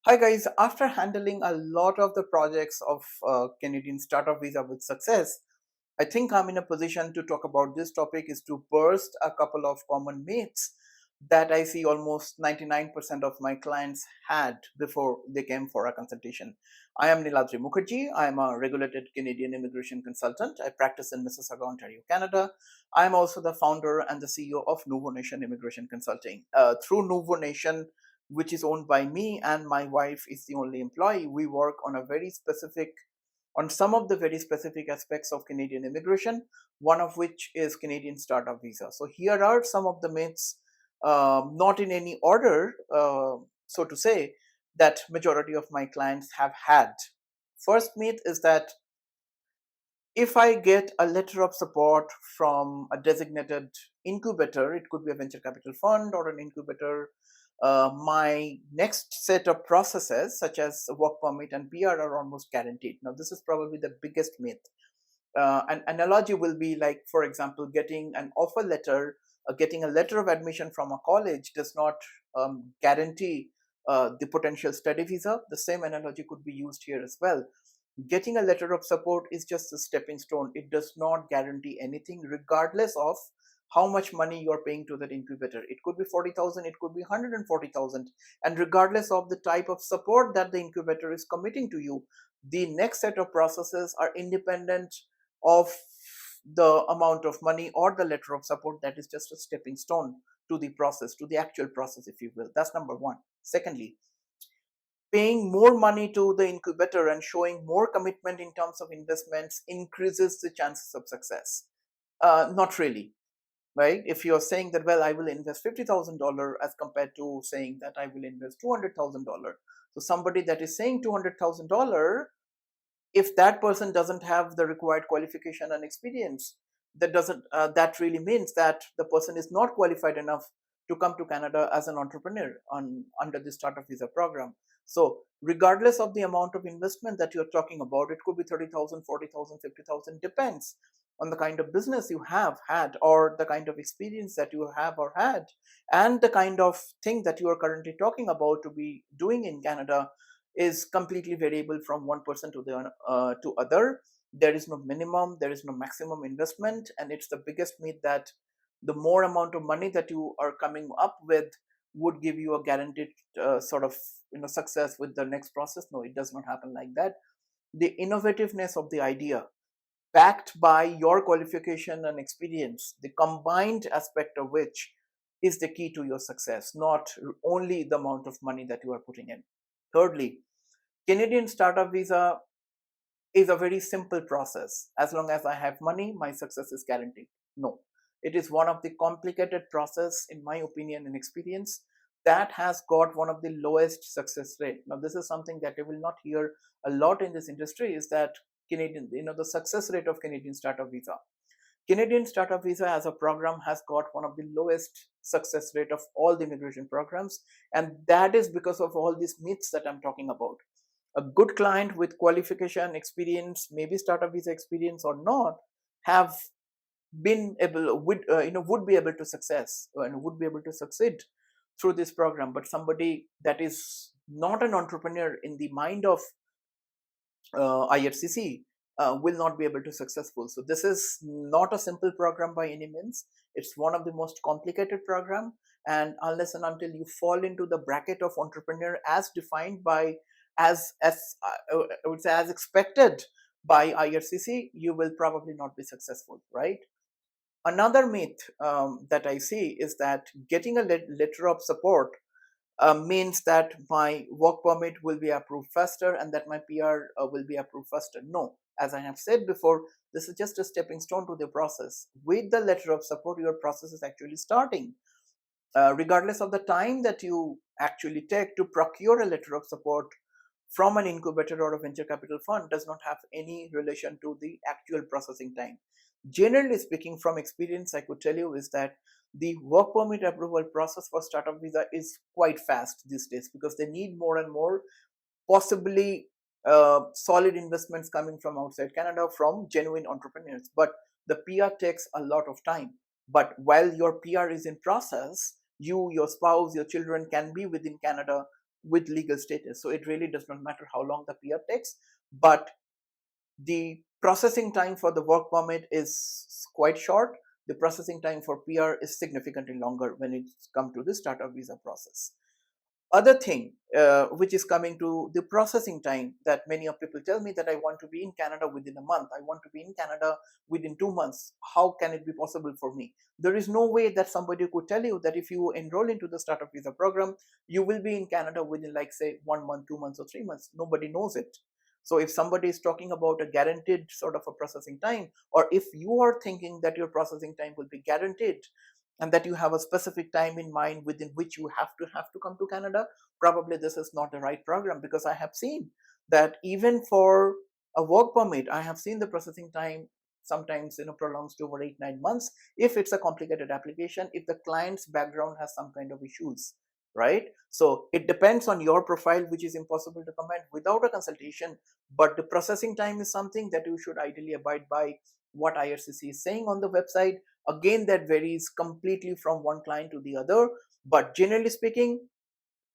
Hi guys, after handling a lot of the projects of Canadian startup visa with success, I think I'm in a position to talk about this topic is to burst a couple of common myths that I see almost 99% of my clients had before they came for a consultation. I am Niladri Mukherjee. I am a regulated Canadian immigration consultant. I practice in Mississauga, Ontario, Canada. I am also the founder and the CEO of Nuvonation Immigration Consulting. Through Nuvonation, which is owned by me and my wife is the only employee, we work on a very specific on some of the very specific aspects of Canadian immigration, one of which is Canadian startup visa. So here are some of the myths, not in any order, so to say, that majority of my clients have had. First myth is that if I get a letter of support from a designated incubator, it could be a venture capital fund or an incubator, my next set of processes, such as work permit and PR, are almost guaranteed. Now, this is probably the biggest myth. An analogy will be like, for example, getting an offer letter, getting a letter of admission from a college does not guarantee the potential study visa. The same analogy could be used here as well. Getting a letter of support is just a stepping stone. It does not guarantee anything, regardless of how much money you're paying to that incubator. It could be 40,000, it could be 140,000. And regardless of the type of support that the incubator is committing to you, the next set of processes are independent of the amount of money or the letter of support. That is just a stepping stone to the process, to the actual process, if you will. That's number one. Secondly, paying more money to the incubator and showing more commitment in terms of investments increases the chances of success. Not really, right? If you're saying that, well, I will invest $50,000 as compared to saying that I will invest $200,000. So somebody that is saying $200,000, if that person doesn't have the required qualification and experience, that really means that the person is not qualified enough to come to Canada as an entrepreneur under the startup visa program. So regardless of the amount of investment that you're talking about, it could be 30,000, 40,000, 50,000, depends on the kind of business you have had or the kind of experience that you have or had, and the kind of thing that you are currently talking about to be doing in Canada is completely variable from one person to the to other. There is no minimum, there is no maximum investment, and it's the biggest myth that the more amount of money that you are coming up with would give you a guaranteed sort of success with the next process. No, it does not happen like that. The innovativeness of the idea, backed by your qualification and experience, the combined aspect of which is the key to your success, not only the amount of money that you are putting in. Thirdly, Canadian startup visa is a very simple process. As long as I have money, my success is guaranteed. No, it is one of the complicated process, in my opinion and experience, that has got one of the lowest success rate. Now, this is something that you will not hear a lot in this industry, is that the success rate of Canadian startup visa. Canadian startup visa as a program has got one of the lowest success rate of all the immigration programs, and that is because of all these myths that I'm talking about. A good client with qualification, experience, maybe startup visa experience or not, have been able would be able to success and would be able to succeed through this program. But somebody that is not an entrepreneur in the mind of IRCC will not be able to successful. So this is not a simple program by any means. It's one of the most complicated program, and unless and until you fall into the bracket of entrepreneur as defined by I would say as expected by IRCC, you will probably not be successful, right? Another myth that I see is that getting a letter of support means that my work permit will be approved faster and that my PR will be approved faster. No, as I have said before, this is just a stepping stone to the process. With the letter of support, your process is actually starting. Regardless of the time that you actually take to procure a letter of support from an incubator or a venture capital fund does not have any relation to the actual processing time. Generally speaking, from experience, I could tell you is that the work permit approval process for startup visa is quite fast these days because they need more and more possibly solid investments coming from outside Canada from genuine entrepreneurs. But the PR takes a lot of time. But while your PR is in process, you, your spouse, your children can be within Canada with legal status. So it really does not matter how long the PR takes, but the processing time for the work permit is quite short. The processing time for PR is significantly longer when it's come to the startup visa process. Other thing which is coming to the processing time, that many of people tell me that I want to be in Canada within a month, I want to be in Canada within 2 months. How can it be possible for me? There is no way that somebody could tell you that if you enroll into the startup visa program, you will be in Canada within, like, say, 1 month, 2 months, or 3 months. Nobody knows it. So if somebody is talking about a guaranteed sort of a processing time, or if you are thinking that your processing time will be guaranteed, and that you have a specific time in mind within which you have to come to Canada, probably this is not the right program, because I have seen that even for a work permit, I have seen the processing time sometimes prolongs to over 8-9 months if it's a complicated application, if the client's background has some kind of issues, right? So it depends on your profile, which is impossible to comment without a consultation. But the processing time is something that you should ideally abide by what IRCC is saying on the website. Again, that varies completely from one client to the other, but generally speaking,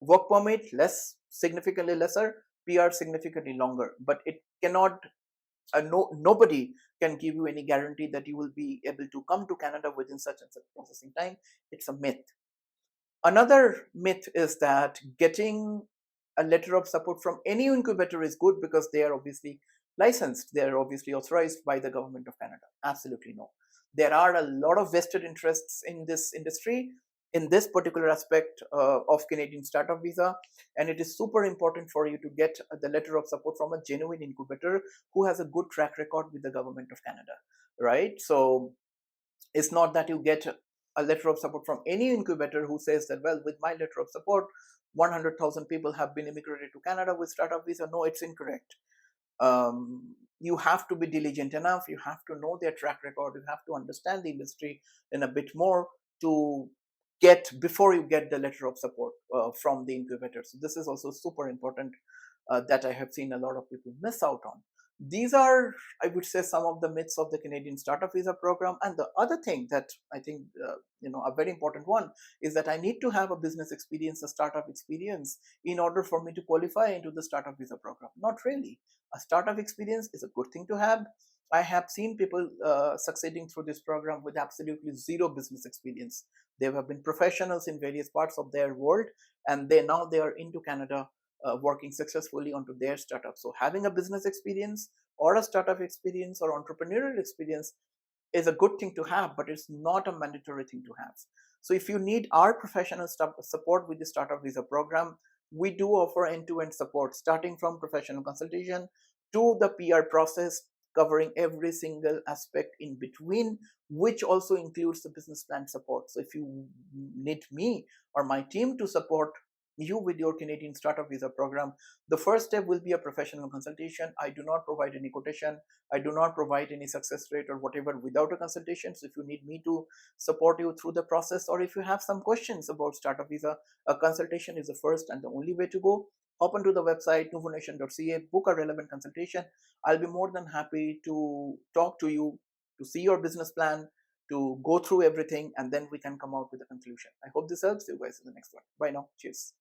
work permit less, significantly lesser, PR significantly longer. But it cannot, nobody can give you any guarantee that you will be able to come to Canada within such and such processing time. It's a myth. Another myth is that getting a letter of support from any incubator is good because they are obviously licensed, they are obviously authorized by the government of Canada. Absolutely no. There are a lot of vested interests in this industry, in this particular aspect of Canadian startup visa, and it is super important for you to get the letter of support from a genuine incubator who has a good track record with the government of Canada, right? So it's not that you get a letter of support from any incubator who says that, well, with my letter of support, 100,000 people have been immigrated to Canada with startup visa. No, it's incorrect. You have to be diligent enough. You have to know their track record. You have to understand the industry in a bit more to get, before you get the letter of support from the incubator. So this is also super important that I have seen a lot of people miss out on. These are, I would say, some of the myths of the Canadian startup visa program. And the other thing that I think, a very important one, is that I need to have a business experience, a startup experience, in order for me to qualify into the startup visa program. Not really. A startup experience is a good thing to have. I have seen people succeeding through this program with absolutely zero business experience. They have been professionals in various parts of their world, and they are into Canada, working successfully onto their startup. So having a business experience or a startup experience or entrepreneurial experience is a good thing to have, but it's not a mandatory thing to have. So if you need our professional support with the startup visa program, we do offer end-to-end support, starting from professional consultation to the PR process, covering every single aspect in between, which also includes the business plan support. So if you need me or my team to support you with your Canadian startup visa program, the first step will be a professional consultation. I do not provide any quotation, I do not provide any success rate or whatever without a consultation. So if you need me to support you through the process, or if you have some questions about startup visa, a consultation is the first and the only way to go. Hop onto the website nuvonation.ca, book a relevant consultation. I'll be more than happy to talk to you, to see your business plan, to go through everything, and then we can come out with a conclusion. I hope this helps you guys in the next one. Bye now. Cheers.